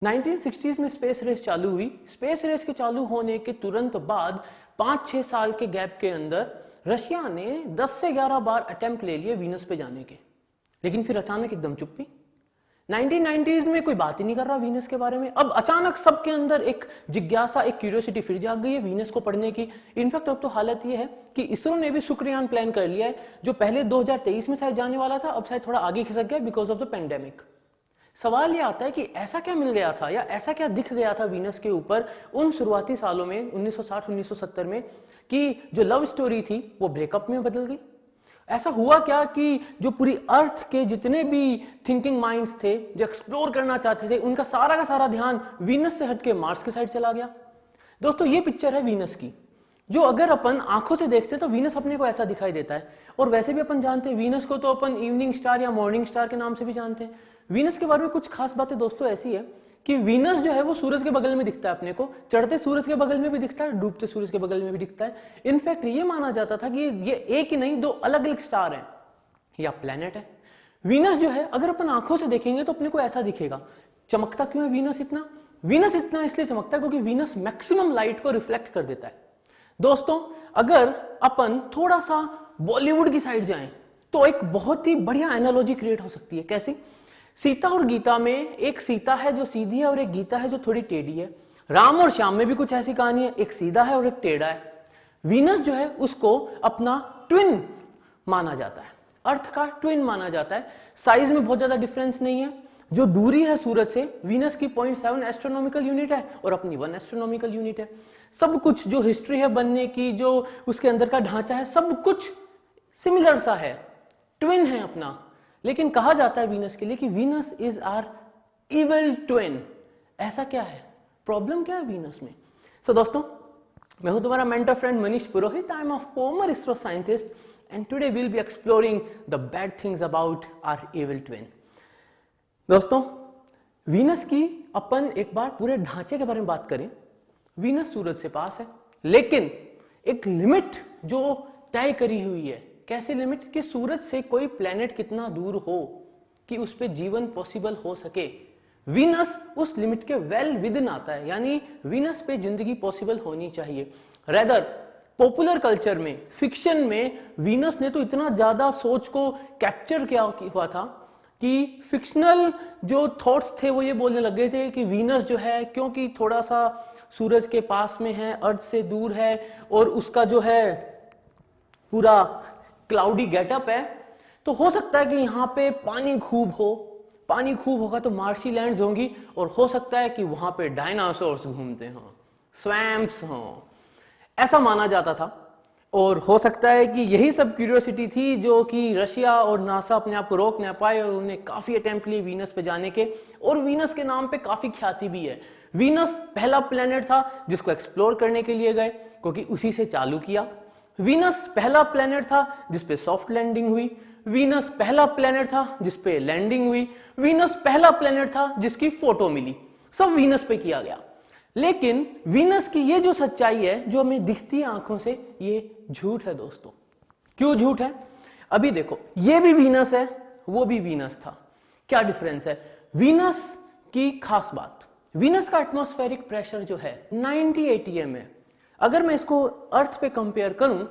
1960s में space race चालू हुई। स्पेस रेस के चालू होने के तुरंत बाद 5-6 साल के गैप के अंदर रशिया ने 10 से 11 बार अटेम्प्ट ले लिए वीनस पे जाने के, लेकिन फिर अचानक एकदम चुप्पी। 1990s में कोई बात ही नहीं कर रहा वीनस के बारे में। अब अचानक सबके अंदर एक जिज्ञासा, एक क्यूरियोसिटी फिर जाग गई है वीनस को पढ़ने की। इनफैक्ट अब तो हालत ये है कि इसरो ने भी शुक्रयान प्लान कर लिया है, जो पहले 2023 में शायद जाने वाला था, अब शायद थोड़ा आगे खिसक गया बिकॉज ऑफ द पेंडेमिक। सवाल ये आता है कि ऐसा क्या मिल गया था या ऐसा क्या दिख गया था वीनस के ऊपर उन शुरुआती सालों में 1960-1970 में कि जो लव स्टोरी थी वो ब्रेकअप में बदल गई। ऐसा हुआ क्या कि जो पूरी अर्थ के जितने भी थिंकिंग माइंड्स थे, जो एक्सप्लोर करना चाहते थे, उनका सारा का सारा ध्यान वीनस से हटके मार्स के साइड चला गया। दोस्तों ये पिक्चर है वीनस की, जो अगर अपन आंखों से देखते तो वीनस अपने को ऐसा दिखाई देता है। और वैसे भी अपन जानते हैं वीनस को तो अपन इवनिंग स्टार या मॉर्निंग स्टार के नाम से भी जानते हैं। वीनस के बारे में कुछ खास बातें दोस्तों ऐसी है कि वीनस जो है वो सूरज के बगल में दिखता है अपने को, चढ़ते सूरज के बगल में भी दिखता है, डूबते सूरज के बगल में भी दिखता है। इनफैक्ट ये माना जाता था कि ये एक ही नहीं, दो अलग अलग स्टार हैं या प्लेनेट है। वीनस जो है अगर अपन आंखों से देखेंगे तो अपने को ऐसा दिखेगा। चमकता क्यों है वीनस इतना? वीनस इतना इसलिए चमकता है क्योंकि वीनस मैक्सिमम लाइट को रिफ्लेक्ट कर देता है। दोस्तों अगर अपन थोड़ा सा बॉलीवुड की साइड जाएं तो एक बहुत ही बढ़िया एनालॉजी क्रिएट हो सकती है। कैसी? सीता और गीता में एक सीता है जो सीधी है और एक गीता है जो थोड़ी टेढ़ी है। राम और श्याम में भी कुछ ऐसी कहानी है, एक सीधा है और एक टेढ़ा है। वीनस जो है उसको अपना ट्विन माना जाता है, अर्थ का ट्विन माना जाता है। साइज में बहुत ज्यादा डिफरेंस नहीं है। जो दूरी है सूरज से, वीनस की 0.7 एस्ट्रोनॉमिकल यूनिट है और अपनी 1 एस्ट्रोनॉमिकल यूनिट है। सब कुछ जो हिस्ट्री है बनने की, जो उसके अंदर का ढांचा है, सब कुछ सिमिलर सा है, ट्विन है अपना। लेकिन कहा जाता है वीनस के लिए कि Venus is our evil twin. ऐसा क्या है? प्रॉब्लम क्या है वीनस में? सो दोस्तों मैं हूं तुम्हारा mentor friend Manish Purohit. I am a former ISRO scientist and today we will be exploring the bad things about our evil twin. दोस्तों वीनस की अपन एक बार पूरे ढांचे के बारे में बात करें। वीनस सूरज से पास है, लेकिन एक लिमिट जो तय करी हुई है। कैसे लिमिट? कि सूरज से कोई प्लेनेट कितना दूर हो कि उस पे जीवन पॉसिबल हो सके, वीनस उस लिमिट के वेल विद इन आता है। यानी वीनस पे जिंदगी पॉसिबल होनी चाहिए। रेदर पॉपुलर कल्चर में, फिक्शन में वीनस ने तो इतना ज्यादा सोच को कैप्चर किया हुआ था कि फिक्शनल जो थॉट्स थे वो ये बोलने लग गए थे कि वीनस जो है क्योंकि थोड़ा सा सूरज के पास में है, अर्थ से दूर है और उसका जो है पूरा क्लाउडी गेटअप है, तो हो सकता है कि यहां पे पानी खूब हो। पानी खूब होगा तो मार्शी लैंड्स होंगी और हो सकता है कि वहां पे डायनासोर्स घूमते हों, स्वैम्प्स हों, ऐसा माना जाता था। और हो सकता है कि यही सब क्यूरियोसिटी थी जो कि रशिया और नासा अपने आप को रोक ना पाए और उन्हें काफी अटेम्प्ट लिए वीनस पे जाने के। और वीनस के नाम पे काफी ख्याति भी है। वीनस पहला प्लेनेट था जिसको एक्सप्लोर करने के लिए गए क्योंकि उसी से चालू किया। वीनस पहला प्लेनेट था जिसपे सॉफ्ट लैंडिंग हुई। वीनस पहला प्लेनेट था जिसपे लैंडिंग हुई। वीनस पहला प्लेनेट था जिसकी फोटो मिली। सब वीनस पे किया गया। लेकिन वीनस की ये जो सच्चाई है जो हमें दिखती है आंखों से, ये झूठ है दोस्तों। क्यों झूठ है? अभी देखो, ये भी वीनस है, वो भी वीनस था। क्या डिफरेंस है? वीनस की खास बात, वीनस का एटमॉस्फेरिक प्रेशर जो है 90 atm है। अगर मैं इसको अर्थ पे कंपेयर करूं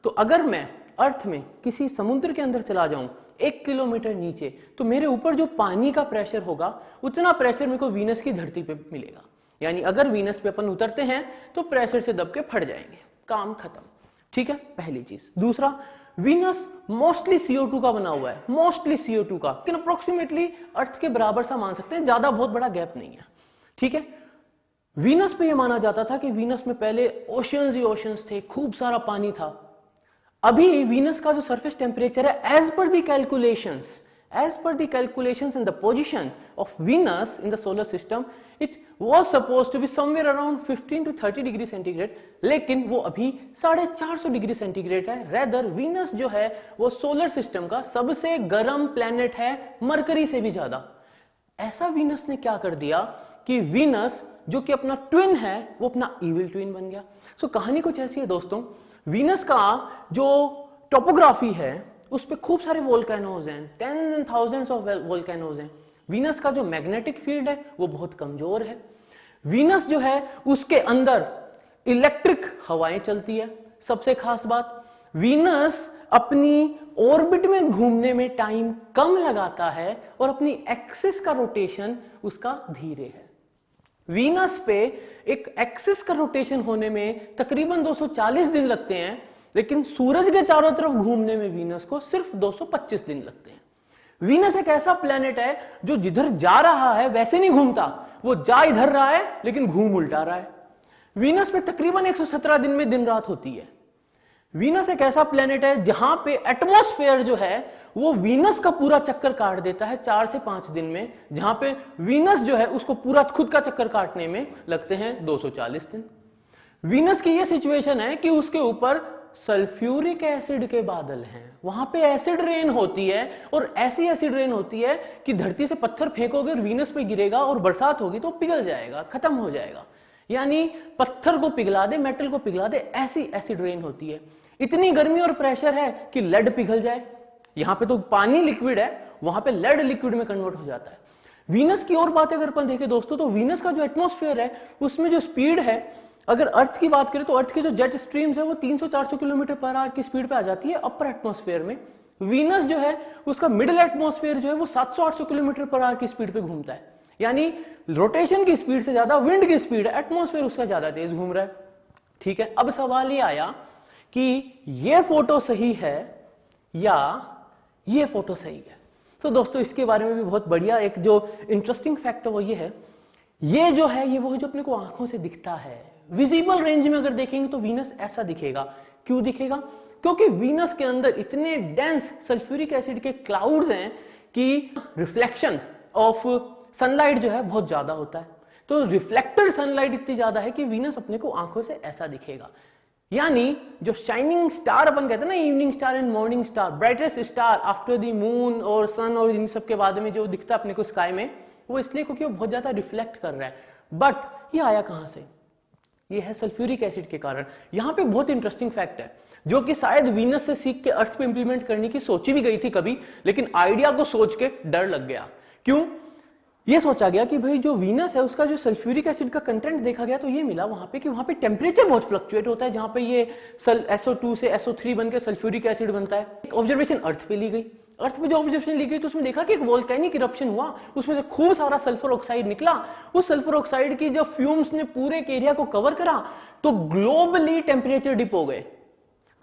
तो अगर मैं अर्थ में किसी समुद्र के अंदर चला जाऊं 1 किलोमीटर नीचे, तो मेरे ऊपर जो पानी का प्रेशर होगा उतना प्रेशर मेरे को वीनस की धरती पे मिलेगा। यानी अगर वीनस पे अपन उतरते हैं तो प्रेशर से दब के फट जाएंगे, काम खत्म। ठीक है, पहली चीज। दूसरा, वीनस मोस्टली CO2 का बना हुआ है, मोस्टली CO2 का, लेकिन अप्रोक्सीमेटली अर्थ के बराबर सा मान सकते हैं, ज्यादा बहुत बड़ा गैप नहीं है। ठीक है, वीनस पे ये माना जाता था कि वीनस में पहले ओशियंस ही ओशियंस थे, खूब सारा पानी था। अभी वीनस का जो सरफेस टेम्परेचर है as per the calculations in the position of Venus in the solar system, it was supposed to be somewhere around 15 to 30 degree centigrade, लेकिन वो अभी 450 डिग्री सेंटीग्रेड है। रेदर वीनस जो है वो सोलर सिस्टम का सबसे गर्म प्लेनेट है, मरकरी से भी ज्यादा। ऐसा वीनस ने क्या कर दिया कि वीनस जो कि अपना ट्विन है वो अपना इविल ट्विन बन गया। सो कहानी कुछ ऐसी है दोस्तों। वीनस का जो टोपोग्राफी है उस पे खूब सारे वोल्केनोज हैं, tens and thousands of volcanoes हैं। वीनस का जो मैग्नेटिक फील्ड है वो बहुत कमजोर है। वीनस जो है उसके अंदर इलेक्ट्रिक हवाएं चलती है। सबसे खास बात, वीनस अपनी ऑर्बिट में घूमने में टाइम कम लगाता है और अपनी एक्सिस का रोटेशन उसका धीरे है। वीनस पे एक एक्सिस का रोटेशन होने में तकरीबन 240 दिन लगते हैं, लेकिन सूरज के चारों तरफ घूमने में वीनस को सिर्फ 225 दिन लगते हैं। वीनस एक ऐसा प्लेनेट है जो जिधर जा रहा है वैसे नहीं घूमता, वो जा इधर रहा है लेकिन घूम उल्टा रहा है। वीनस पे तकरीबन 117 दिन में दिन रात होती है। वीनस एक ऐसा प्लेनेट है जहां पे एटमॉस्फेयर जो है वो वीनस का पूरा चक्कर काट देता है 4 से 5 दिन में, जहां पे वीनस जो है उसको पूरा खुद का चक्कर काटने में लगते हैं 240 दिन। वीनस की ये सिचुएशन है कि उसके ऊपर सल्फ्यूरिक एसिड के बादल हैं, वहां पे एसिड रेन होती है और ऐसी एसिड रेन होती है कि धरती से पत्थर फेंकोगे और वीनस पे गिरेगा और बरसात होगी तो पिघल जाएगा, खत्म हो जाएगा। यानी पत्थर को पिघला दे, मेटल को पिघला दे, ऐसी एसिड रेन होती है। इतनी गर्मी और प्रेशर है कि लेड पिघल जाए। यहां पे तो पानी लिक्विड है, वहां पे लेड लिक्विड में कन्वर्ट हो जाता है। वीनस की और बात अगर अपन देखें दोस्तों, तो वीनस का जो एटमॉस्फेयर है उसमें जो स्पीड है, अगर अर्थ की बात करें तो अर्थ की जो जेट स्ट्रीम्स है वो 300-400 किलोमीटर पर आवर की स्पीड पे आ जाती है अपर एटमॉस्फेयर में। वीनस जो है उसका मिडिल एटमॉस्फेयर जो है वो 700-800 किलोमीटर पर आवर की स्पीड पे घूमता है। यानी रोटेशन की स्पीड से ज्यादा विंड की स्पीड है, एटमॉस्फेयर उसका ज्यादा तेज घूम रहा है। ठीक है, अब सवाल ये आया कि ये फोटो सही है या ये फोटो सही है। तो दोस्तों इसके बारे में भी बहुत बढ़िया एक जो इंटरेस्टिंग फैक्ट है वो ये है, ये जो है ये वो जो अपने को आंखों से दिखता है, विजिबल रेंज में अगर देखेंगे तो वीनस ऐसा दिखेगा। क्यों दिखेगा? क्योंकि वीनस के अंदर इतने डेंस सल्फ्यूरिक एसिड के क्लाउड्स हैं कि रिफ्लेक्शन ऑफ सनलाइट जो है बहुत ज्यादा होता है। तो रिफ्लेक्टेड सनलाइट इतनी ज्यादा है कि वीनस अपने को आंखों से ऐसा दिखेगा। यानी जो शाइनिंग स्टार अपन कहते हैं ना, evening star and morning star, brightest star after the moon और सन और इन सब के बाद में जो दिखता है अपने को स्काई में, वो इसलिए क्योंकि वो बहुत ज्यादा रिफ्लेक्ट कर रहा है। बट ये आया कहां से? ये है सल्फ्यूरिक एसिड के कारण। यहां पे बहुत इंटरेस्टिंग फैक्ट है जो कि शायद वीनस से सीख के अर्थ पे इंप्लीमेंट करने की सोची भी गई थी कभी, लेकिन आइडिया को सोच के डर लग गया। क्यों? ये सोचा गया कि भाई जो वीनस है उसका जो सल्फ्यूरिक एसिड का कंटेंट देखा गया तो ये मिला वहां पे कि वहां पे टेम्परेचर बहुत फ्लक्चुएट होता है, जहां पे ये SO2 से SO3 बनकर सल्फ्यूरिक एसिड बनता है। एक ऑब्जर्वेशन अर्थ पे ली गई। अर्थ पे जो ऑब्जर्वेशन ली गई तो उसमें देखा कि एक वोल्केनिक इरप्शन हुआ, उसमें से खूब सारा सल्फर ऑक्साइड निकला। उस सल्फर ऑक्साइड की जब फ्यूम्स ने पूरे एरिया को कवर करा तो ग्लोबली टेम्परेचर डिप हो गए।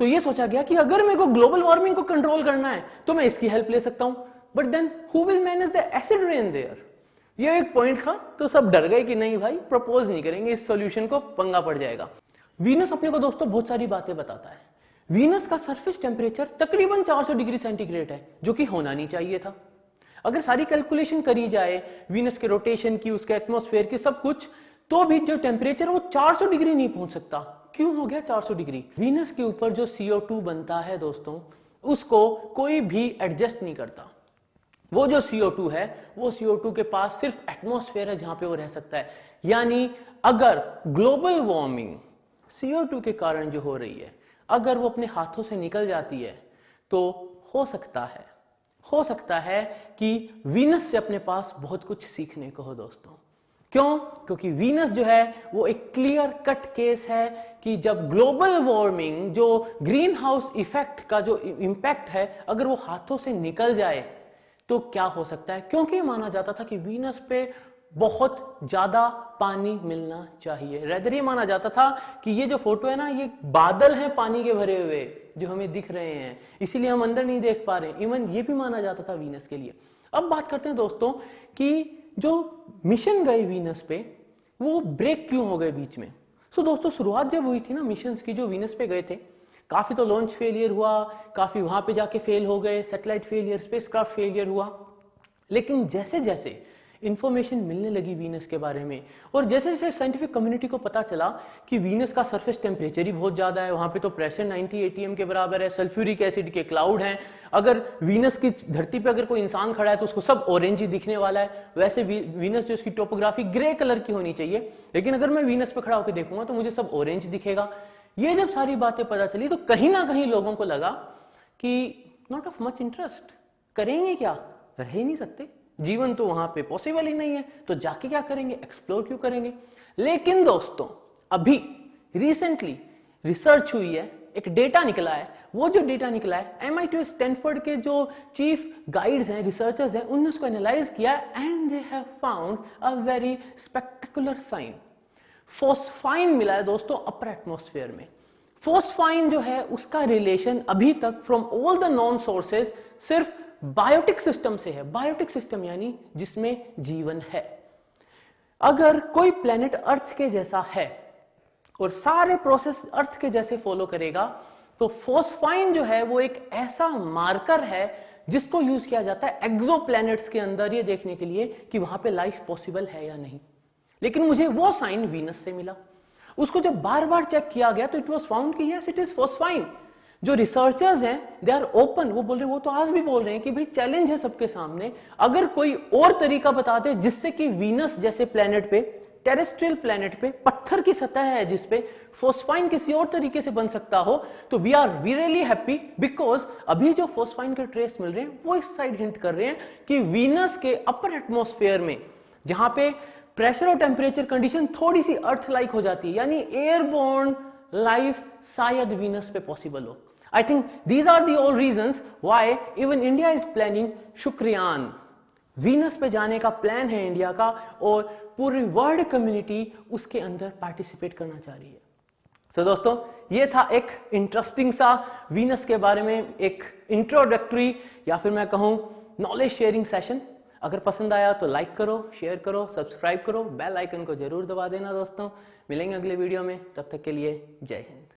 तो ये सोचा गया कि अगर मेरे को ग्लोबल वार्मिंग को कंट्रोल करना है तो मैं इसकी हेल्प ले सकता हूं। But then who will manage the acid rain there? ये एक पॉइंट था, तो सब डर गए कि नहीं भाई प्रपोज नहीं करेंगे, इस सॉल्यूशन को पंगा पड़ जाएगा। वीनस अपने को दोस्तों बहुत सारी बातें बताता है। वीनस का सरफेस टेम्परेचर तकरीबन 400 डिग्री सेंटीग्रेड है, जो कि होना नहीं चाहिए था। अगर सारी कैलकुलेशन करी जाए वीनस के रोटेशन की, उसके एटमॉस्फेयर की, सब कुछ, तो भी जो टेम्परेचर वो 400 डिग्री नहीं पहुंच सकता। क्यों हो गया 400 डिग्री? वीनस के ऊपर जो CO2 बनता है दोस्तों, उसको कोई भी एडजस्ट नहीं करता। वो जो CO2 है वो CO2 के पास सिर्फ एटमॉस्फेयर है जहां पे वो रह सकता है। यानी अगर ग्लोबल वार्मिंग CO2 के कारण जो हो रही है, अगर वो अपने हाथों से निकल जाती है तो हो सकता है कि वीनस से अपने पास बहुत कुछ सीखने को हो दोस्तों। क्यों? क्योंकि वीनस जो है वो एक क्लियर कट केस है कि जब ग्लोबल वार्मिंग, जो ग्रीन हाउस इफेक्ट का जो इंपैक्ट है, अगर वो हाथों से निकल जाए तो क्या हो सकता है। क्योंकि माना जाता था कि वीनस पे बहुत ज्यादा पानी मिलना चाहिए। रेदर ये माना जाता था कि ये जो फोटो है ना, ये बादल हैं पानी के भरे हुए जो हमें दिख रहे हैं, इसीलिए हम अंदर नहीं देख पा रहे। इवन ये भी माना जाता था वीनस के लिए। अब बात करते हैं दोस्तों कि जो मिशन गए वीनस पे वो ब्रेक क्यों हो गए बीच में। सो दोस्तों शुरुआत जब हुई थी ना मिशंस की, जो वीनस पे गए थे, काफी तो लॉन्च फेलियर हुआ, काफी वहां पे जाके फेल हो गए, सैटेलाइट फेलियर, स्पेसक्राफ्ट फेलियर हुआ। लेकिन जैसे जैसे इंफॉर्मेशन मिलने लगी वीनस के बारे में और जैसे जैसे साइंटिफिक कम्युनिटी को पता चला कि वीनस का सरफेस टेम्परेचर ही बहुत ज्यादा है, वहां पे तो प्रेशर 90 ATM के बराबर है, सल्फ्यूरिक एसिड के क्लाउड हैं, अगर वीनस की धरती पे अगर कोई इंसान खड़ा है तो उसको सब ऑरेंज ही दिखने वाला है। वैसे वीनस जो उसकी टोपोग्राफी ग्रे कलर की होनी चाहिए, लेकिन अगर मैं वीनस पे खड़ा होकर देखूंगा तो मुझे सब ऑरेंज दिखेगा। ये जब सारी बातें पता चली तो कहीं ना कहीं लोगों को लगा कि नॉट ऑफ मच इंटरेस्ट, करेंगे क्या, रह ही नहीं सकते, जीवन तो वहां पे पॉसिबल ही नहीं है, तो जाके क्या करेंगे, एक्सप्लोर क्यों करेंगे। लेकिन दोस्तों अभी रिसेंटली रिसर्च हुई है, एक डेटा निकला है, वो जो डेटा निकला है MIT और स्टैनफोर्ड के जो चीफ गाइड्स हैं, रिसर्चर्स हैं, उन्होंने उसको एनालाइज किया and they have found a very spectacular sign. Phosphine मिला है दोस्तों अपर एटमॉस्फेयर में। फॉस्फाइन जो है उसका रिलेशन अभी तक from all the non sources सिर्फ बायोटिक सिस्टम से है। बायोटिक सिस्टम यानी जिसमें जीवन है। अगर कोई प्लेनेट अर्थ के जैसा है और सारे प्रोसेस अर्थ के जैसे फॉलो करेगा, तो फॉस्फाइन जो है वो एक ऐसा मार्कर है जिसको यूज किया जाता है एक्सोप्लैनेट्स के अंदर ये देखने के लिए कि वहां पे लाइफ पॉसिबल है या नहीं। लेकिन मुझे वो साइन वीनस से मिला। उसको जब बार बार चेक किया गया तो इट वाज फाउंड कि यस इट इज फॉस्फाइन। जो रिसर्चर्स हैं दे आर ओपन, वो बोल रहे हैं, वो तो आज भी बोल रहे हैं कि भाई चैलेंज है सबके सामने, अगर कोई और तरीका बता दे जिससे कि वीनस जैसे प्लेनेट पे, टेरेस्ट्रियल प्लेनेट पे, पत्थर की सतह है जिसपे फॉस्फाइन किसी और तरीके से बन सकता हो, तो we are really happy because अभी जो फॉस्फाइन के ट्रेस मिल रहे हैं वो इस साइड हिंट कर रहे हैं कि वीनस के अपर एटमॉस्फेयर में जहां पे प्रेशर और टेम्परेचर कंडीशन थोड़ी सी अर्थ लाइक हो जाती है, यानी एयरबोर्न लाइफ शायद वीनस पे पॉसिबल हो। I think these are the all reasons why even India is planning Shukrayaan. Venus पे जाने का प्लान है इंडिया का और पूरी वर्ल्ड कम्युनिटी उसके अंदर पार्टिसिपेट करना चाह रही है। तो दोस्तों ये था एक इंटरेस्टिंग सा वीनस के बारे में एक इंट्रोडक्टरी या फिर मैं कहूं नॉलेज शेयरिंग सेशन। अगर पसंद आया तो लाइक करो, शेयर करो, सब्सक्राइब करो, बेल आइकन को जरूर दबा देना दोस्तों। मिलेंगे अगले वीडियो में, तब तक के लिए जय हिंद।